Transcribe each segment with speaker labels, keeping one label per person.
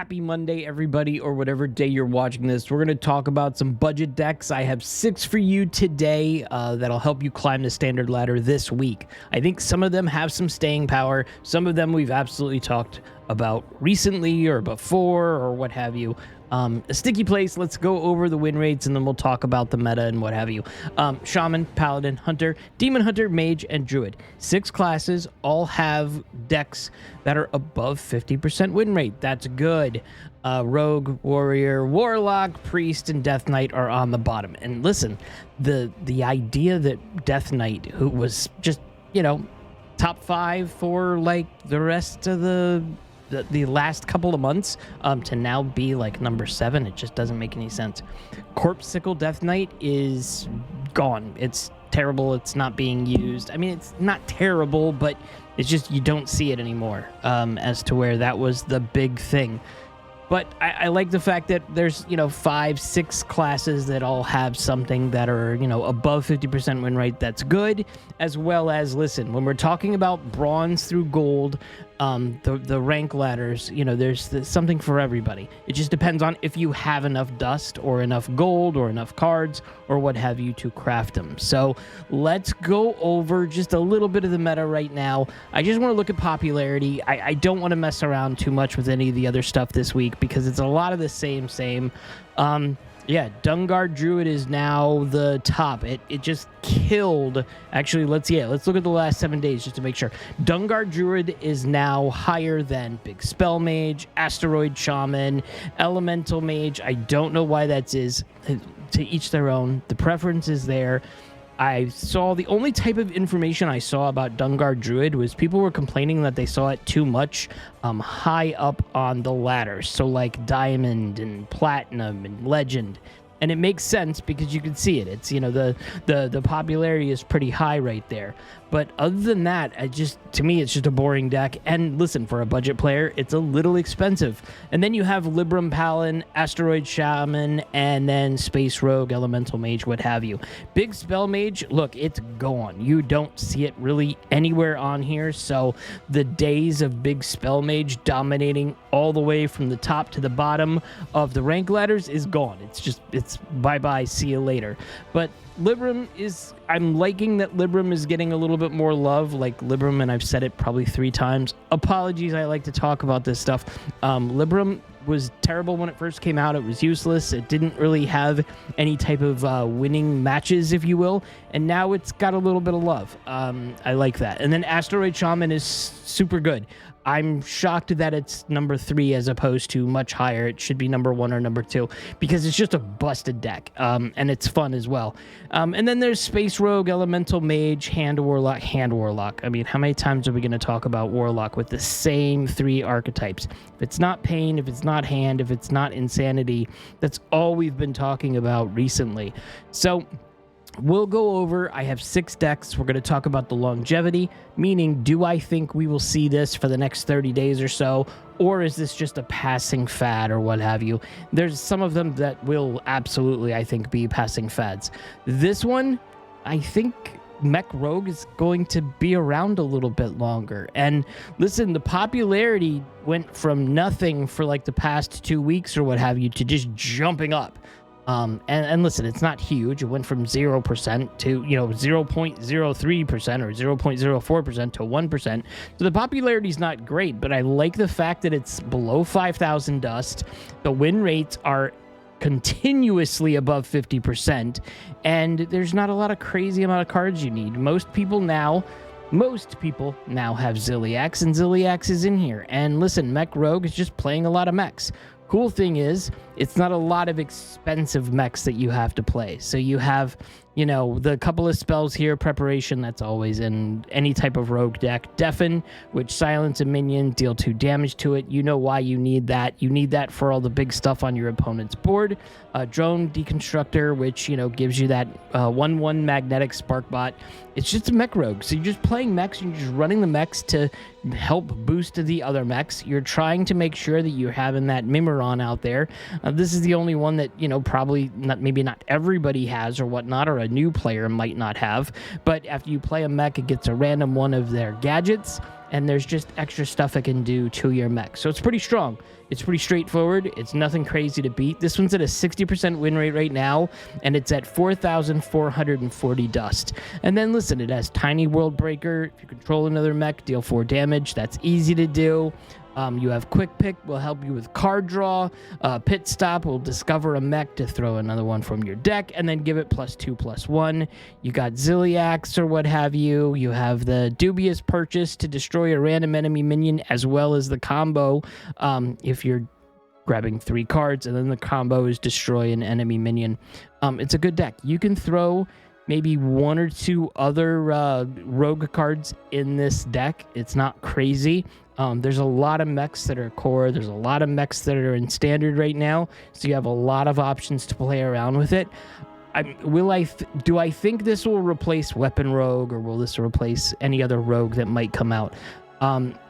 Speaker 1: Happy Monday, everybody, or whatever day you're watching this. We're going to talk about some budget decks. I have 6 for you today that'll help you climb the standard ladder this week. I think some of them have some staying power. Some of them we've absolutely talked about recently or before or what have you. A sticky place. Let's go over the win rates and then we'll talk about the meta and what have you. Shaman, Paladin, Hunter, Demon Hunter, Mage, and Druid. 6 classes all have decks that are above 50% win rate. That's good. Rogue, Warrior, Warlock, Priest, and Death Knight are on the bottom. And listen, the idea that Death Knight, who was just, top 5 for like the rest of the last couple of months, to now be like number 7, it just doesn't make any sense. Corpsicle Death Knight is gone. It's terrible. It's not being used. I mean, it's not terrible, but it's just you don't see it anymore, as to where that was the big thing. But I like the fact that there's, 5, 6 classes that all have something that are, above 50% win rate. That's good. As well as, listen, when we're talking about bronze through gold, the rank ladders, there's something for everybody. It just depends on if you have enough dust or enough gold or enough cards or what have you to craft them. So let's go over just a little bit of the meta right now. I just want to look at popularity. I don't want to mess around too much with any of the other stuff this week because it's a lot of the same. Yeah, Dungar Druid is now the top. It just killed. Actually, let's look at the last 7 days just to make sure. Dungar Druid is now higher than Big Spell Mage, Asteroid Shaman, Elemental Mage. I don't know why that is. To each their own. The preference is there. I saw the only type of information I saw about Dungar Druid was people were complaining that they saw it too much high up on the ladder. So like Diamond and Platinum and Legend. And it makes sense because you can see it. It's, the popularity is pretty high right there. But other than that, to me, it's just a boring deck. And listen, for a budget player, it's a little expensive. And then you have Libram Paladin, Asteroid Shaman, and then Space Rogue, Elemental Mage, what have you. Big Spell Mage, look, it's gone. You don't see it really anywhere on here. So the days of Big Spell Mage dominating all the way from the top to the bottom of the rank ladders is gone. It's bye-bye, see you later. But Libram I'm liking that Libram is getting a little bit more love, like Libram, and I've said it probably 3 times. Apologies, I like to talk about this stuff. Libram was terrible when it first came out. It was useless. It didn't really have any type of winning matches, if you will, and now it's got a little bit of love. I like that. And then Asteroid Shaman is super good. I'm shocked that it's number 3 as opposed to much higher. It should be number 1 or number 2 because it's just a busted deck, and it's fun as well. And then there's Space Rogue, Elemental Mage, Hand Warlock. I mean, how many times are we going to talk about Warlock with the same 3 archetypes? If it's not Pain, if it's not Hand, if it's not Insanity, that's all we've been talking about recently. So we'll go over, I have 6 decks. We're going to talk about the longevity, meaning do I think we will see this for the next 30 days or so, or is this just a passing fad or what have you? There's some of them that will absolutely, I think, be passing fads. This one, I think Mech Rogue is going to be around a little bit longer. And listen, the popularity went from nothing for like the past 2 weeks or what have you to just jumping up. And listen, it's not huge. It went from 0% to, 0.03% or 0.04% to 1%. So the popularity is not great, but I like the fact that it's below 5,000 dust. The win rates are continuously above 50%, and there's not a lot of crazy amount of cards you need. Most people now have Ziliax, and Ziliax is in here. And listen, Mech Rogue is just playing a lot of mechs. Cool thing is, it's not a lot of expensive mechs that you have to play. So you have, the couple of spells here, Preparation, that's always in any type of rogue deck. Deafen, which silence a minion, deal 2 damage to it. You know why you need that. You need that for all the big stuff on your opponent's board. Drone Deconstructor, which, gives you that 1/1 magnetic spark bot. It's just a Mech Rogue. So you're just playing mechs, you're just running the mechs to help boost the other mechs. You're trying to make sure that you're having that Mimiron out there. This is the only one that, probably maybe not everybody has or whatnot, or a new player might not have. But after you play a mech, it gets a random one of their gadgets, and there's just extra stuff it can do to your mech. So it's pretty strong. It's pretty straightforward. It's nothing crazy to beat. This one's at a 60% win rate right now, and it's at 4,440 dust. And then listen, it has Tiny World Breaker. If you control another mech, deal 4 damage. That's easy to do. You have Quick Pick, will help you with card draw. Pit Stop will discover a mech to throw another one from your deck and then give it +2/+1. You got Ziliax or what have you. You have the Dubious Purchase to destroy a random enemy minion, as well as the combo if you're grabbing 3 cards, and then the combo is destroy an enemy minion. It's a good deck. You can throw maybe 1 or 2 other rogue cards in this deck. It's not crazy. There's a lot of mechs that are core. There's a lot of mechs that are in standard right now, so you have a lot of options to play around with it. Do I think this will replace Weapon Rogue, or will this replace any other rogue that might come out?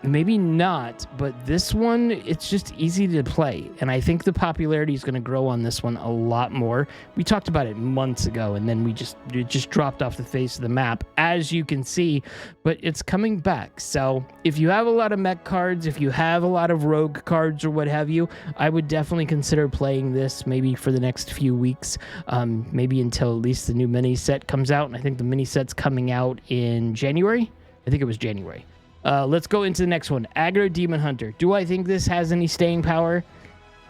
Speaker 1: Maybe not, but this one, it's just easy to play, and I think the popularity is going to grow on this one a lot more. We talked about it months ago, and then it just dropped off the face of the map, as you can see, but it's coming back. So if you have a lot of mech cards, if you have a lot of rogue cards or what have you, I would definitely consider playing this maybe for the next few weeks, maybe until at least the new mini set comes out, and I think the mini set's coming out in January. I think it was January. Let's go into the next one. Aggro Demon Hunter. Do I think this has any staying power?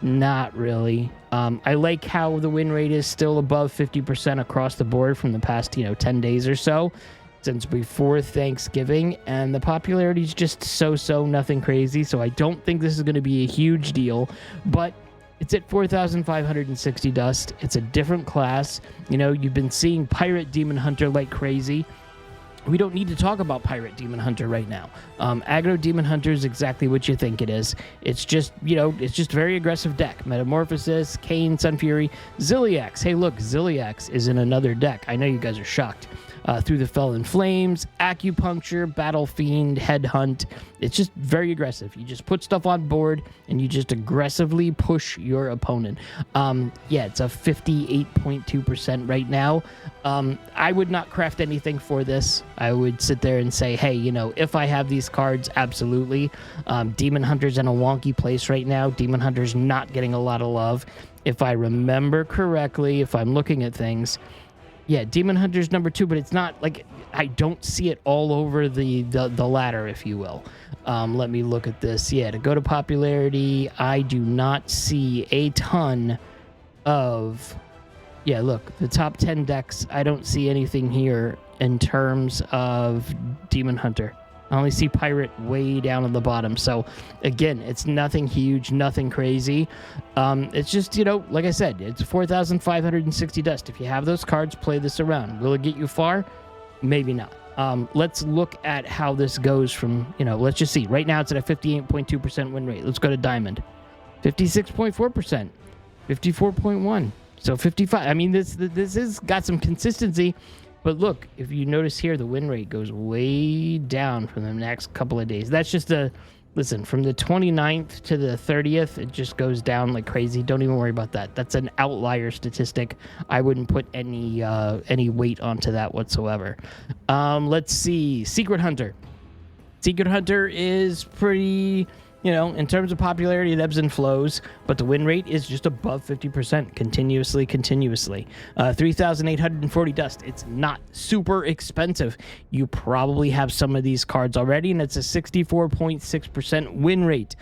Speaker 1: Not really. I like how the win rate is still above 50% across the board from the past, 10 days or so, since before Thanksgiving, and the popularity is just so, nothing crazy, so I don't think this is going to be a huge deal, but it's at 4,560 dust. It's a different class. You've been seeing Pirate Demon Hunter like crazy. We don't need to talk about Pirate Demon Hunter right now. Aggro Demon Hunter is exactly what you think it is. It's just, it's just a very aggressive deck. Metamorphosis, Kayn, Sunfury, Ziliax. Hey, look, Ziliax is in another deck. I know you guys are shocked. Through the Felon Flames, Acupuncture, Battle Fiend, Headhunt. It's just very aggressive. You just put stuff on board and you just aggressively push your opponent. Yeah, it's a 58.2% right now. I would not craft anything for this. I would sit there and say, hey, if I have these cards, absolutely. Demon Hunter's in a wonky place right now. Demon Hunter's not getting a lot of love. If I remember correctly, if I'm looking at things, yeah, Demon Hunter's number 2, but it's not like I don't see it all over the ladder, if you will. Let me look at this. Yeah, to go to popularity, I do not see a ton of... Yeah, look, the top 10 decks, I don't see anything here in terms of Demon Hunter. I only see Pirate way down at the bottom. So, again, it's nothing huge, nothing crazy. It's just, like I said, it's 4,560 dust. If you have those cards, play this around. Will it get you far? Maybe not. Let's look at how this goes from, let's just see. Right now, it's at a 58.2% win rate. Let's go to Diamond. 56.4%. 54.1%. So 55. I mean, this has got some consistency. But look, if you notice here, the win rate goes way down for the next couple of days. That's just listen, from the 29th to the 30th, it just goes down like crazy. Don't even worry about that. That's an outlier statistic. I wouldn't put any weight onto that whatsoever. Let's see. Secret Hunter. Secret Hunter is pretty... in terms of popularity, it ebbs and flows, but the win rate is just above 50% continuously. 3,840 dust. It's not super expensive. You probably have some of these cards already, and it's a 64.6% win rate.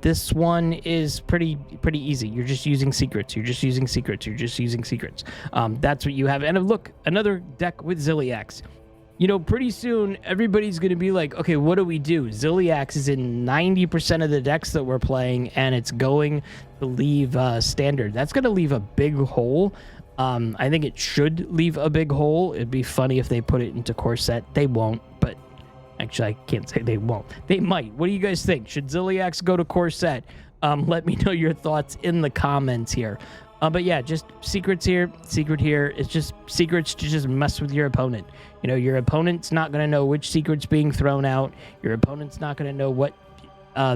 Speaker 1: This one is pretty easy. You're just using secrets. That's what you have. And look, another deck with Ziliax. Pretty soon, everybody's going to be like, okay, what do we do? Ziliax is in 90% of the decks that we're playing, and it's going to leave standard. That's going to leave a big hole. I think it should leave a big hole. It'd be funny if they put it into core set. They won't, but actually, I can't say they won't. They might. What do you guys think? Should Ziliax go to core set? Let me know your thoughts in the comments here. But yeah, just secrets here, secret here. It's just secrets to just mess with your opponent. Your opponent's not going to know which secret's being thrown out. Your opponent's not going to know what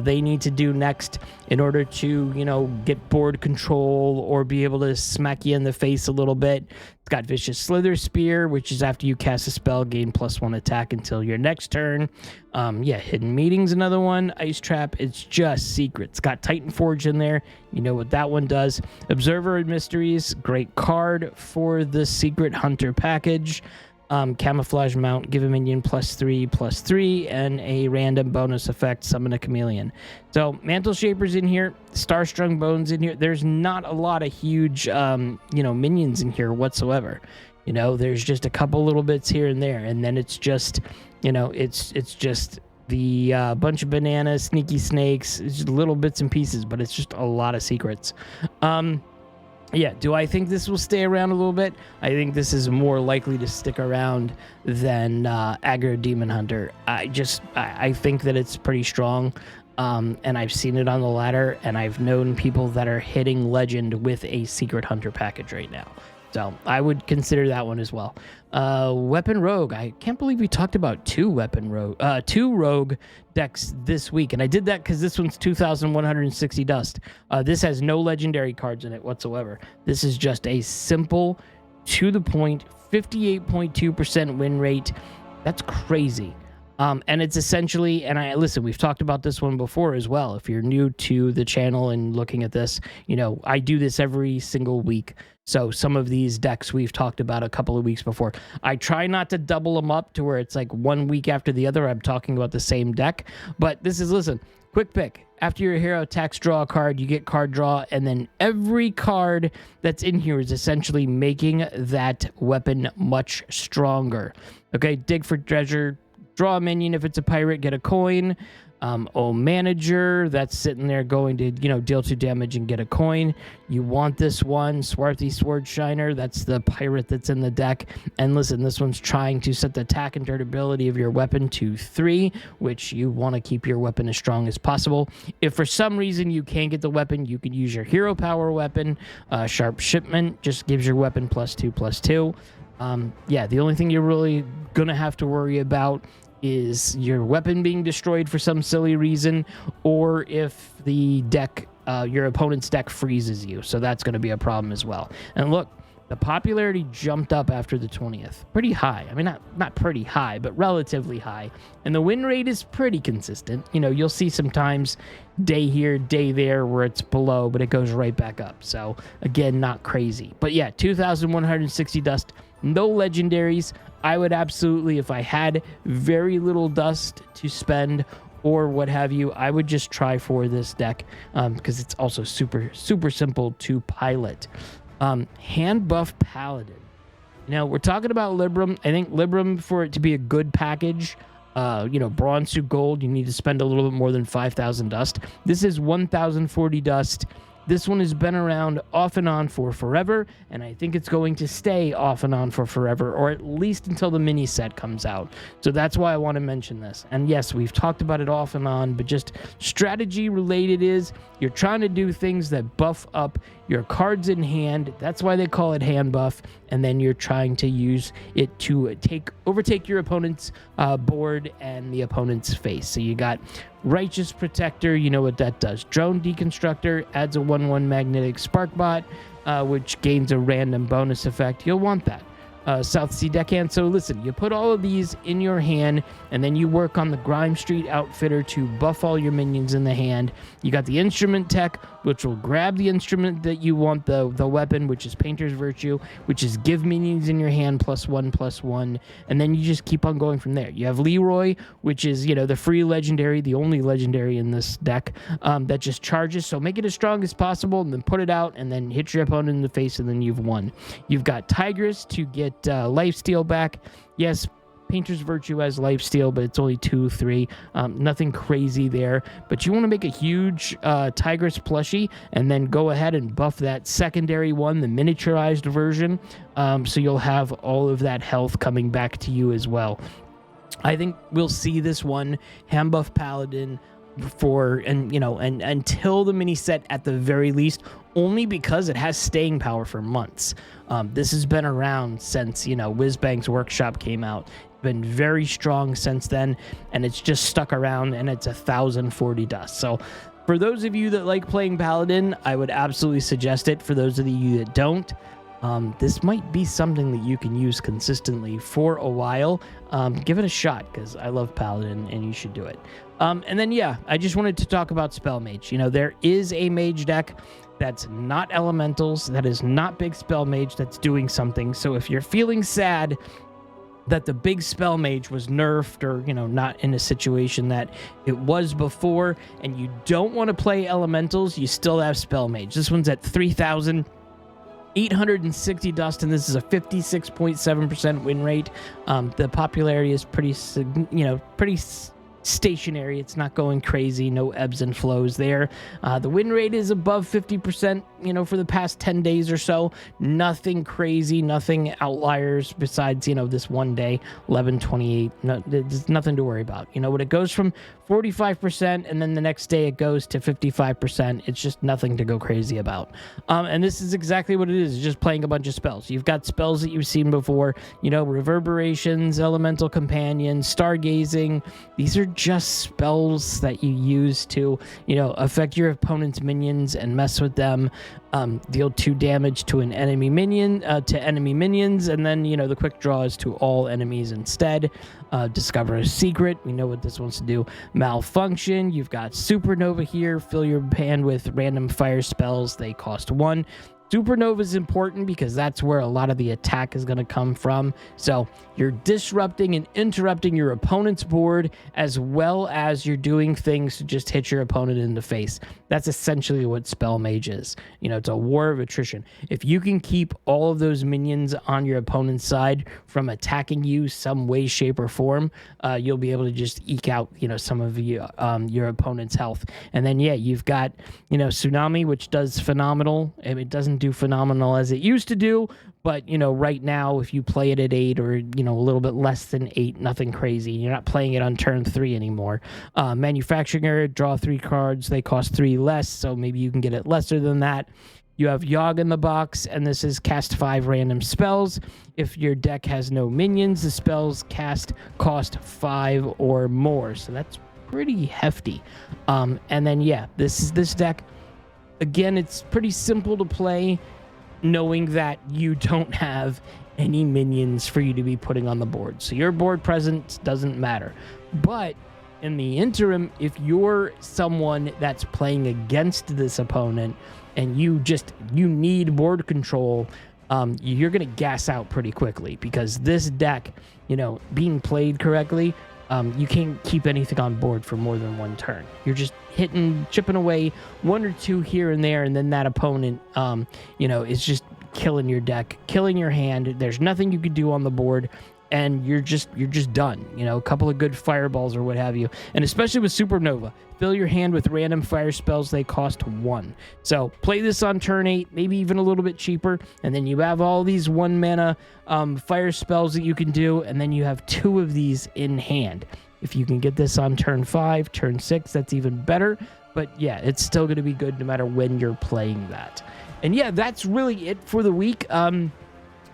Speaker 1: they need to do next in order to, you know, get board control or be able to smack you in the face a little bit. It's got Vicious Slither Spear, which is after you cast a spell, gain +1 attack until your next turn. Yeah, Hidden Meeting's another one. Ice Trap, it's just secret. It's got Titan Forge in there. You know what that one does. Observer of Mysteries, great card for the Secret Hunter package. Camouflage Mount, give a minion +3/+3, and a random bonus effect, summon a chameleon. So Mantle Shaper's in here, Starstrung Bones in here. There's not a lot of huge, you know, minions in here whatsoever. You know, there's just a couple little bits here and there, and then it's just, you know, it's just the bunch of bananas, sneaky snakes, it's just little bits and pieces, but it's just a lot of secrets. Yeah, do I think this will stay around a little bit? I think this is more likely to stick around than Aggro Demon Hunter. I think that it's pretty strong, and I've seen it on the ladder, and I've known people that are hitting Legend with a Secret Hunter package right now. So I would consider that one as well. Weapon Rogue. I can't believe we talked about two Rogue decks this week. And I did that because this one's 2,160 dust. This has no legendary cards in it whatsoever. This is just a simple, to the point, 58.2% win rate. That's crazy. And it's essentially, and listen, we've talked about this one before as well. If you're new to the channel and looking at this, you know, I do this every single week. So some of these decks we've talked about a couple of weeks before. I try not to double them up to where it's like 1 week after the other, I'm talking about the same deck. But this is, listen, quick pick. After your hero attacks, draw a card, you get card draw, and then every card that's in here is essentially making that weapon much stronger. Okay, dig for treasure. Draw a minion. If it's a pirate, get a coin. Manager, that's sitting there going to, you know, deal 2 damage and get a coin. You want this one. Swarthy Sword Shiner, that's the pirate that's in the deck. And listen, this one's trying to set the attack and durability of your weapon to 3, which you want to keep your weapon as strong as possible. If for some reason you can't get the weapon, you can use your hero power weapon. Sharp Shipment just gives your weapon +2/+2. Yeah, the only thing you're really gonna have to worry about is your weapon being destroyed for some silly reason, or if the deck, your opponent's deck freezes you. So that's going to be a problem as well. And look, the popularity jumped up after the 20th. Pretty high. I mean, not pretty high, but relatively high. And the win rate is pretty consistent. You know, you'll see sometimes day here, day there where it's below, but it goes right back up. So again, not crazy. But yeah, 2,160 dust, no legendaries. I would absolutely, if I had very little dust to spend or what have you, I would just try for this deck because it's also super, super simple to pilot. Handbuff Paladin. Now, we're talking about Libram. I think Libram, for it to be a good package, you know, bronze to gold, you need to spend a little bit more than 5,000 dust. This is 1,040 dust. This one has been around off and on for forever, and I think it's going to stay off and on for forever, or at least until the mini set comes out. So that's why I want to mention this. And yes, we've talked about it off and on, but just strategy related is you're trying to do things that buff up your cards in hand. That's why they call it hand buff. And then you're trying to use it to overtake your opponent's board and the opponent's face. So you got Righteous Protector, you know what that does. Drone Deconstructor adds a 1/1 magnetic spark bot, which gains a random bonus effect. You'll want that. South Sea Deckhand. So listen, you put all of these in your hand, and then you work on the Grime Street Outfitter to buff all your minions in the hand. You got the Instrument Tech, which will grab the instrument that you want, the weapon, which is Painter's Virtue, which is give minions in your hand +1/+1, and then you just keep on going from there. You have Leroy, which is, you know, the free legendary, the only legendary in this deck, that just charges. So make it as strong as possible, and then put it out, and then hit your opponent in the face, and then you've won. You've got Tigress to get lifesteal back. Yes, Painter's Virtue has lifesteal, but it's only 2/3. Nothing crazy there. But you want to make a huge Tigress plushie and then go ahead and buff that secondary one, the miniaturized version. So you'll have all of that health coming back to you as well. I think we'll see this one, Handbuff Paladin, and until the mini set at the very least, only because it has staying power for months. This has been around since, Whizbang's Workshop came out. Been very strong since then, and it's just stuck around, and it's 1,040 dust. So for those of you that like playing Paladin, I would absolutely suggest it. For those of you that don't, this might be something that you can use consistently for a while. Give it a shot, because I love Paladin and you should do it. And then, yeah, I just wanted to talk about Spell Mage. There is a Mage deck that's not elementals, that is not big Spell Mage, that's doing something. So if you're feeling sad that the big Spell Mage was nerfed, or, not in a situation that it was before, and you don't want to play elementals, you still have Spell Mage. This one's at 3,860 dust, and this is a 56.7% win rate. The popularity is pretty stationary. It's not going crazy. No ebbs and flows there. The win rate is above 50%, for the past 10 days or so. Nothing crazy, nothing outliers besides, this one day, 11/28. No, there's nothing to worry about. When it goes from 45% and then the next day it goes to 55%, it's just nothing to go crazy about. And this is exactly what it is. It's just playing a bunch of spells. You've got spells that you've seen before, Reverberations, Elemental Companion, Stargazing. These are just spells that you use to, affect your opponent's minions and mess with them. Deal 2 damage to an enemy minion, to enemy minions, and then, the quick draw is to all enemies instead. Discover a secret. We know what this wants to do. Malfunction. You've got Supernova here. Fill your hand with random fire spells. They cost 1. Supernova is important because that's where a lot of the attack is going to come from. So you're disrupting and interrupting your opponent's board, as well as you're doing things to just hit your opponent in the face. That's essentially what Spell Mage is. It's a war of attrition. If you can keep all of those minions on your opponent's side from attacking you some way, shape, or form, you'll be able to just eke out, some of your opponent's health. And then, yeah, you've got, Tsunami, which does phenomenal. It doesn't do phenomenal as it used to do, but right now, if you play it at 8 or a little bit less than 8, nothing crazy. You're not playing it on turn 3 anymore. Manufacturing Error, draw 3 cards. They cost 3 less, so maybe you can get it lesser than that. You have Yogg in the box, and this is cast 5 random spells. If your deck has no minions, the spells cast cost 5 or more, so that's pretty hefty. And then, yeah, this deck. Again, it's pretty simple to play, knowing that you don't have any minions for you to be putting on the board. So your board presence doesn't matter. But in the interim, if you're someone that's playing against this opponent and you need board control, you're going to gas out pretty quickly, because this deck, being played correctly, you can't keep anything on board for more than 1 turn. You're just chipping away 1 or 2 here and there, and then that opponent, is just killing your deck, killing your hand. There's nothing you could do on the board, and you're just done. A couple of good fireballs or what have you, and especially with Supernova, fill your hand with random fire spells. They cost 1. So play this on turn 8, maybe even a little bit cheaper, and then you have all these 1 mana fire spells that you can do, and then you have 2 of these in hand. If you can get this on turn 5, turn 6, that's even better. But yeah, it's still going to be good no matter when you're playing that. And yeah, that's really it for the week.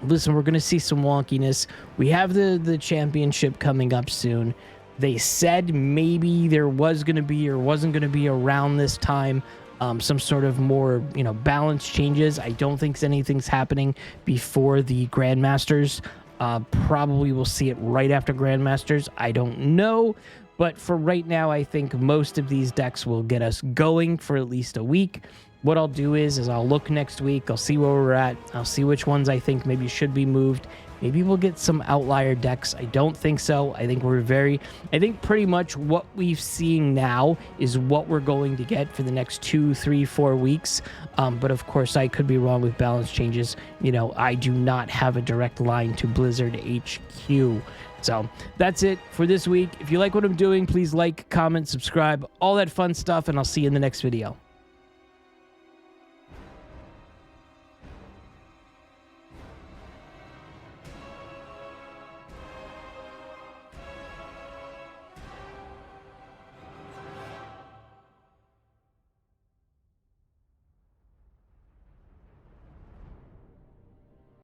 Speaker 1: Listen, we're going to see some wonkiness. We have the championship coming up soon. They said maybe there was going to be or wasn't going to be around this time some sort of more, balance changes. I don't think anything's happening before the Grandmasters. Probably we'll see it right after Grandmasters. I don't know. But for right now, I think most of these decks will get us going for at least a week. What I'll do is I'll look next week. I'll see where we're at. I'll see which ones I think maybe should be moved. Maybe we'll get some outlier decks. I don't think so. I think pretty much what we've seen now is what we're going to get for the next 2, 3, 4 weeks. But of course, I could be wrong with balance changes. I do not have a direct line to Blizzard HQ. So that's it for this week. If you like what I'm doing, please like, comment, subscribe, all that fun stuff, and I'll see you in the next video.